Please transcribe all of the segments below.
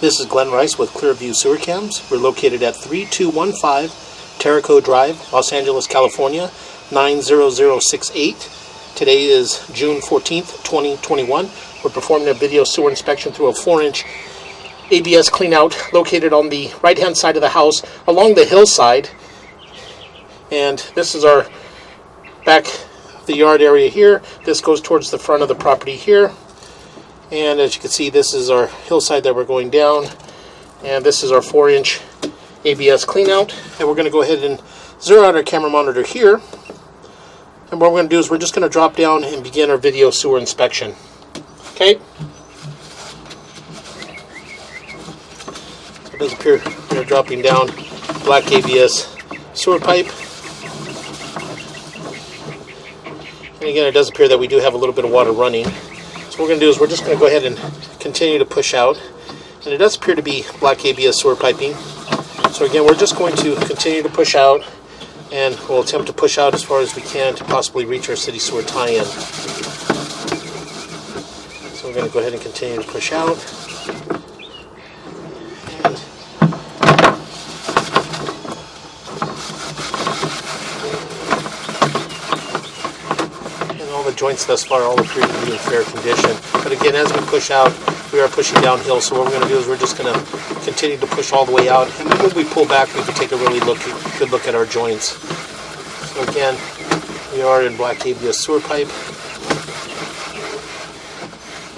This is Glenn Rice with Clearview Sewer Cams. We're located at 3215 Tareco Drive, Los Angeles, California, 90068. Today is June 14th, 2021. We're performing a video sewer inspection through a 4-inch ABS cleanout located on the right-hand side of the house along the hillside. And this is our back of the yard area here. This goes towards the front of the property here. And as you can see, this is our hillside that we're going down. And this is our 4-inch ABS cleanout. And we're going to go ahead and zero out our camera monitor here. And what we're going to do is we're just going to drop down and begin our video sewer inspection. Okay? So it does appear we're dropping down black ABS sewer pipe. And again, it does appear that we do have a little bit of water running. So what we're going to do is we're just going to go ahead and continue to push out. And it does appear to be black ABS sewer piping. So again, we're just going to continue to push out, and we'll attempt to push out as far as we can to possibly reach our city sewer tie-in. So we're going to go ahead and continue to push out. The joints thus far all appear to be in fair condition, but again, as we push out, we are pushing downhill. So what we're going to do is we're just going to continue to push all the way out, and then when we pull back, we can take a really good look at our joints. So again, we are in black ABS sewer pipe,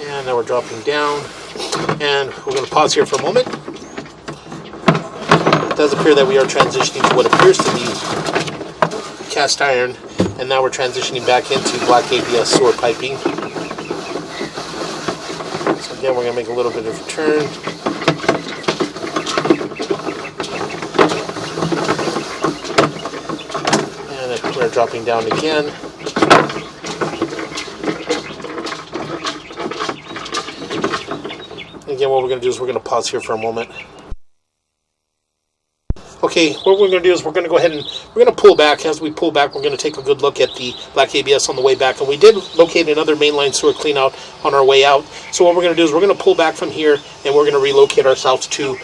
and now we're dropping down, and we're going to pause here for a moment. It does appear that we are transitioning to what appears to be cast iron. And now we're transitioning back into black ABS sewer piping. So again, we're going to make a little bit of a turn. And we're dropping down again. And again, what we're going to do is we're going to pause here for a moment. Okay, what we're going to do is we're going to go ahead and we're going to pull back. As we pull back, we're going to take a good look at the black ABS on the way back. And we did locate another mainline sewer cleanout on our way out. So what we're going to do is we're going to pull back from here, and we're going to relocate ourselves to...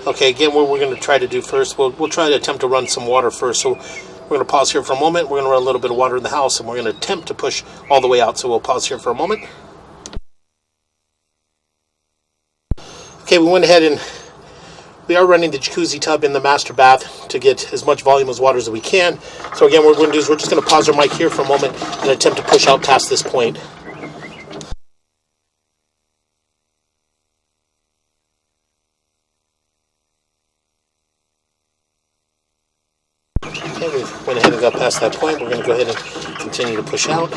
Okay, again, what we're going to try to do first, we'll try to attempt to run some water first. So we're going to pause here for a moment. We're going to run a little bit of water in the house, and we're going to attempt to push all the way out. So we'll pause here for a moment. Okay, we went ahead and we are running the jacuzzi tub in the master bath to get as much volume as water as we can. So again, what we're going to do is we're just going to pause our mic here for a moment and attempt to push out past this point. Okay, we went ahead and got past that point. We're going to go ahead and continue to push out.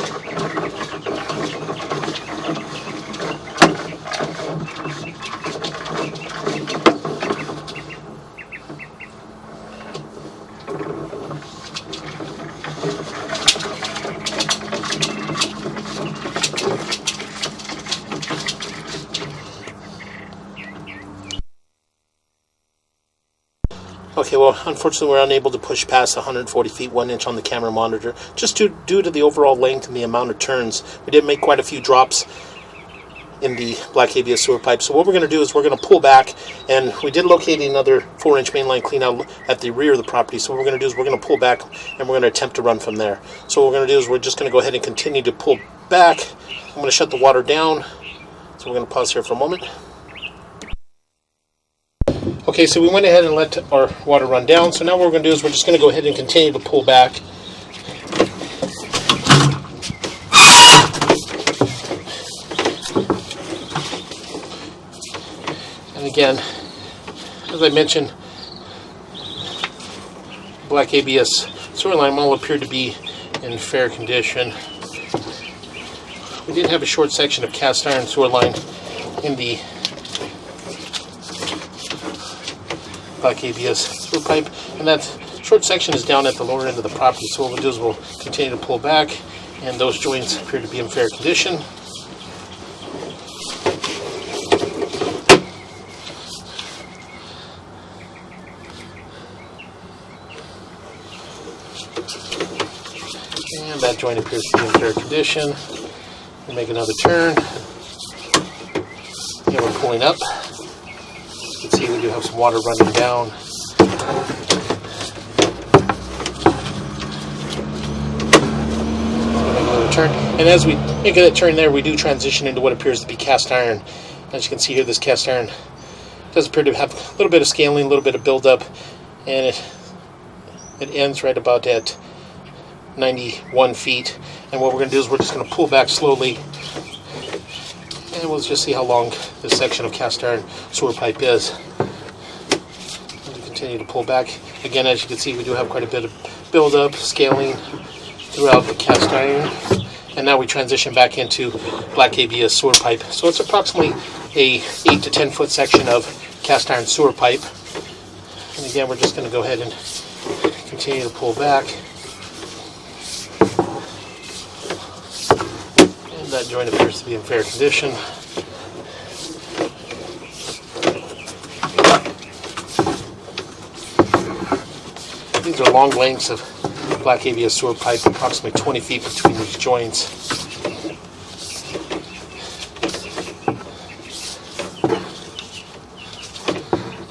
Okay, well, unfortunately, we're unable to push past 140 feet 1 inch on the camera monitor, just due to the overall length and the amount of turns. We did make quite a few drops in the black ABS sewer pipe. So what we're going to do is we're going to pull back, and we did locate another 4-inch mainline cleanout at the rear of the property. So what we're going to do is we're going to pull back, and we're going to attempt to run from there. So what we're going to do is we're just going to go ahead and continue to pull back. I'm going to shut the water down. So we're going to pause here for a moment. Okay, so we went ahead and let our water run down. So now what we're going to do is we're just going to go ahead and continue to pull back. And again, as I mentioned, black ABS sewer line all appeared to be in fair condition. We did have a short section of cast iron sewer line in the black ABS sewer pipe, and that short section is down at the lower end of the property. So what we'll do is we'll continue to pull back, and those joints appear to be in fair condition. And that joint appears to be in fair condition. We'll make another turn. And we're pulling up. You can see we do have some water running down. Turn. And as we make that turn there, we do transition into what appears to be cast iron. As you can see here, this cast iron does appear to have a little bit of scaling, a little bit of buildup, and it ends right about at 91 feet. And what we're going to do is we're just going to pull back slowly, and we'll just see how long this section of cast iron sewer pipe is. As we continue to pull back, again, as you can see, we do have quite a bit of buildup, scaling throughout the cast iron. And now we transition back into black ABS sewer pipe. So it's approximately a 8 to 10 foot section of cast iron sewer pipe. And again, we're just going to go ahead and continue to pull back. And that joint appears to be in fair condition. These are long lengths of black ABS sewer pipe, approximately 20 feet between these joints.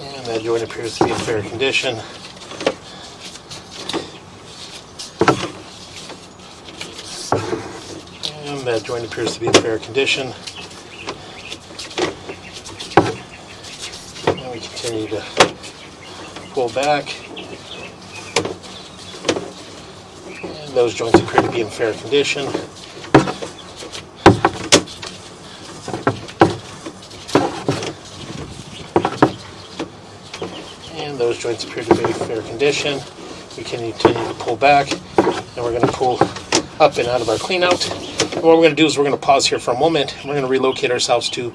And that joint appears to be in fair condition. And that joint appears to be in fair condition. And we continue to pull back. Those joints appear to be in fair condition. And those joints appear to be in fair condition. We can continue to pull back, and we're going to pull up and out of our clean out. And what we're going to do is we're going to pause here for a moment, and we're going to relocate ourselves to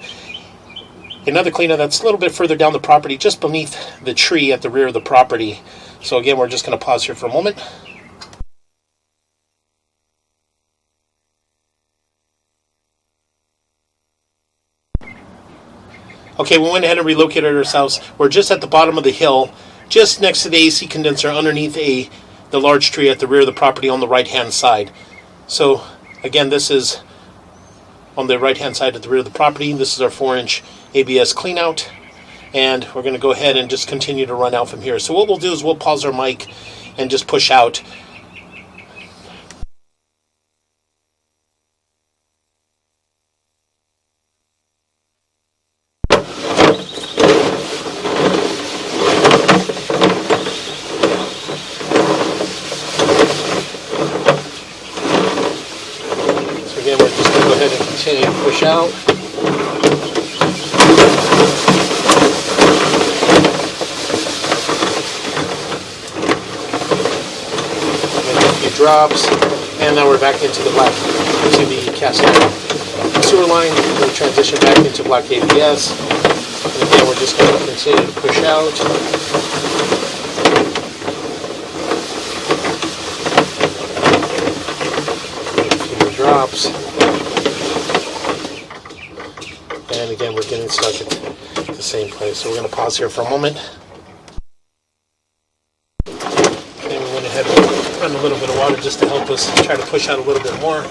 another clean out that's a little bit further down the property, just beneath the tree at the rear of the property. So again, we're just going to pause here for a moment. Okay, we went ahead and relocated ourselves. We're just at the bottom of the hill, just next to the AC condenser, underneath the large tree at the rear of the property on the right-hand side. So, again, this is on the right-hand side at the rear of the property. This is our 4-inch ABS cleanout, and we're going to go ahead and just continue to run out from here. So what we'll do is we'll pause our mic and just push out. Again, we're just going to go ahead and continue to push out. Make a few drops, and now we're back into the cast iron sewer line. We'll transition back into black ABS. And again, we're just going to continue to push out. Drops, and again we're getting stuck at the same place, so we're going to pause here for a moment. And we went ahead and run a little bit of water just to help us try to push out a little bit more.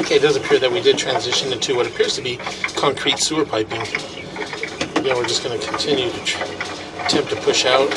Okay, it does appear that we did transition into what appears to be concrete sewer piping. Again, we're just going to continue to attempt to push out.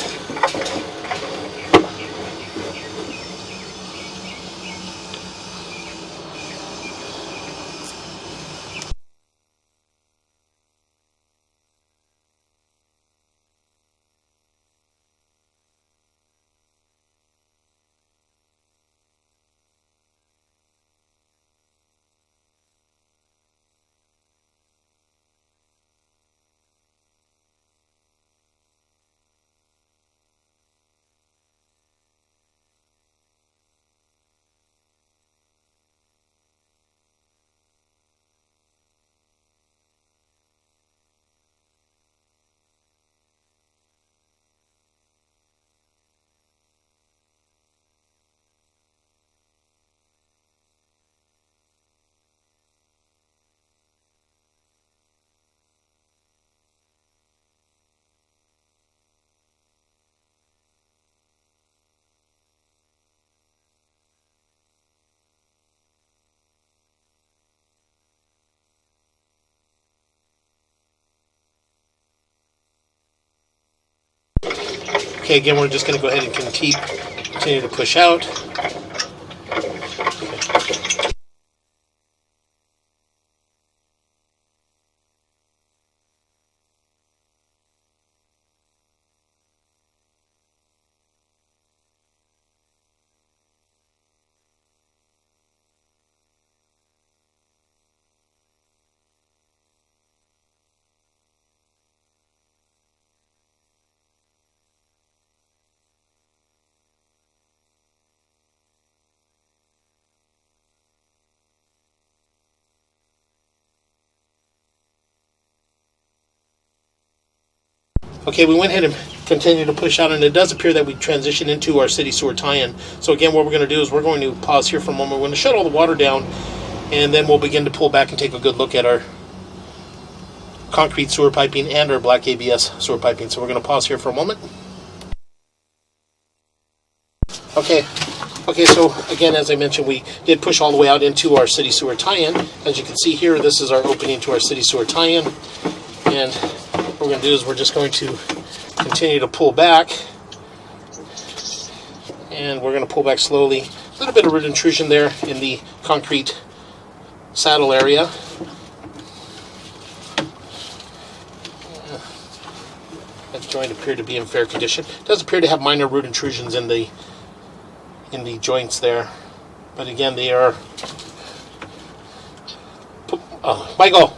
Okay, again, we're just going to go ahead and continue to push out. Okay, we went ahead and continued to push out, and it does appear that we transitioned into our city sewer tie-in. So again, what we're going to do is we're going to pause here for a moment. We're going to shut all the water down, and then we'll begin to pull back and take a good look at our concrete sewer piping and our black ABS sewer piping. So we're going to pause here for a moment. Okay, so again, as I mentioned, we did push all the way out into our city sewer tie-in. As you can see here, this is our opening to our city sewer tie-in, and what we're going to do is we're just going to continue to pull back, and we're going to pull back slowly. A little bit of root intrusion there in the concrete saddle area. That joint appeared to be in fair condition. It does appear to have minor root intrusions in the joints there, but again, they are. Michael,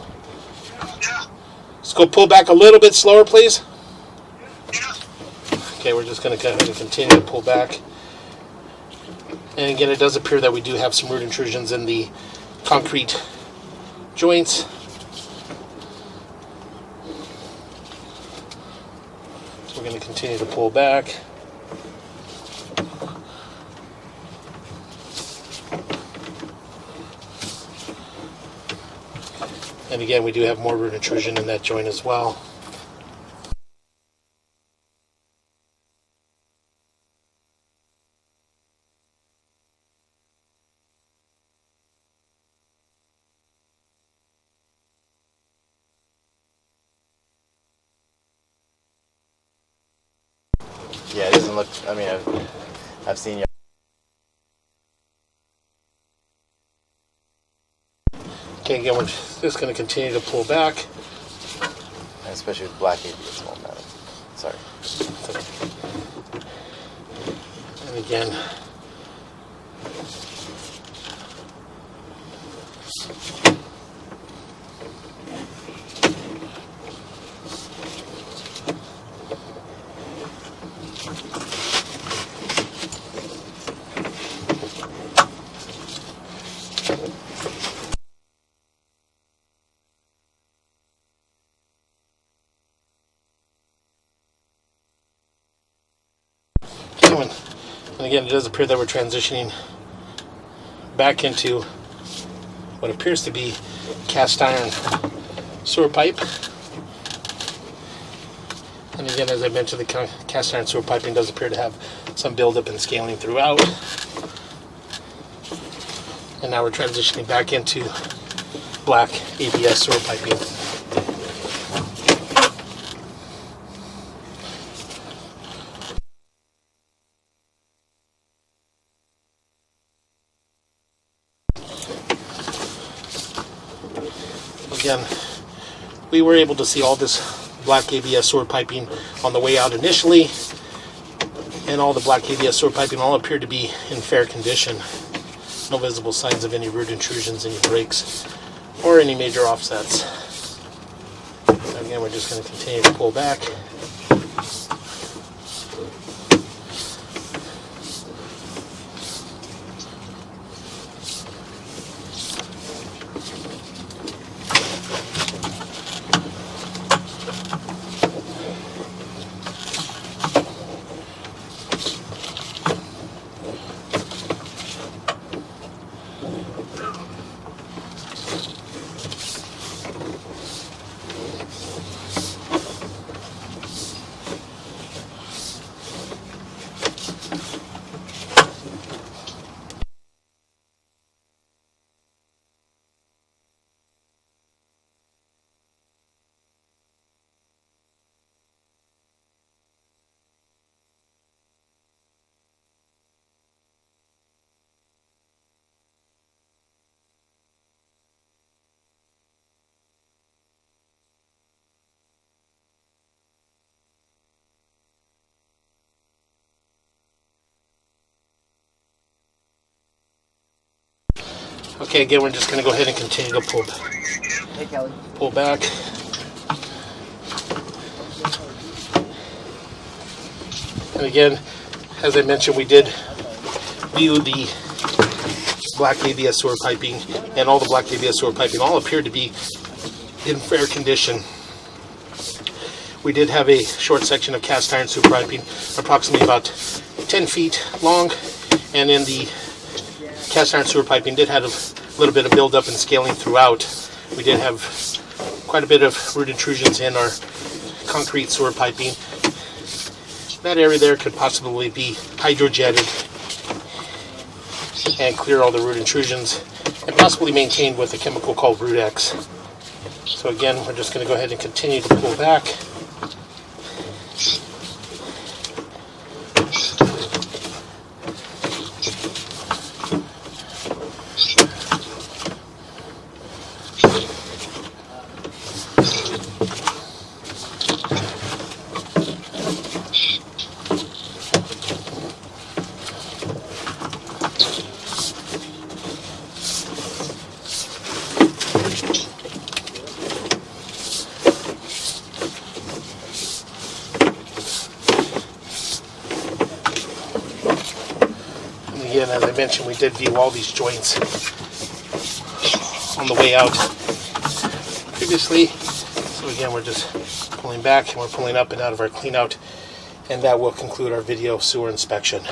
let's go pull back a little bit slower, please. Okay, we're just going to go ahead and continue to pull back. And again, it does appear that we do have some root intrusions in the concrete joints. So we're going to continue to pull back. And again, we do have more root intrusion in that joint as well. Yeah, it doesn't look. I mean, I've seen you. Okay, again, we're just going to continue to pull back. Especially with black ABS, won't matter. Sorry. And again, and again, it does appear that we're transitioning back into what appears to be cast iron sewer pipe. And again, as I mentioned, the cast iron sewer piping does appear to have some buildup and scaling throughout. And now we're transitioning back into black ABS sewer piping. Again, we were able to see all this black ABS sewer piping on the way out initially, and all the black ABS sewer piping all appeared to be in fair condition. No visible signs of any root intrusions, any breaks, or any major offsets. So again, we're just going to continue to pull back. Okay, again, we're just going to go ahead and continue to pull back. And again, as I mentioned, we did view the black ABS sewer piping, and all the black ABS sewer piping all appeared to be in fair condition. We did have a short section of cast iron sewer piping, approximately about 10 feet long, and in the cast iron sewer piping did have a little bit of buildup and scaling throughout. We did have quite a bit of root intrusions in our concrete sewer piping. That area there could possibly be hydrojetted and clear all the root intrusions, and possibly maintained with a chemical called Root-X. So again, we're just going to go ahead and continue to pull back. Again, as I mentioned, we did view all these joints on the way out previously. So again, we're just pulling back and we're pulling up and out of our clean out, and that will conclude our video sewer inspection.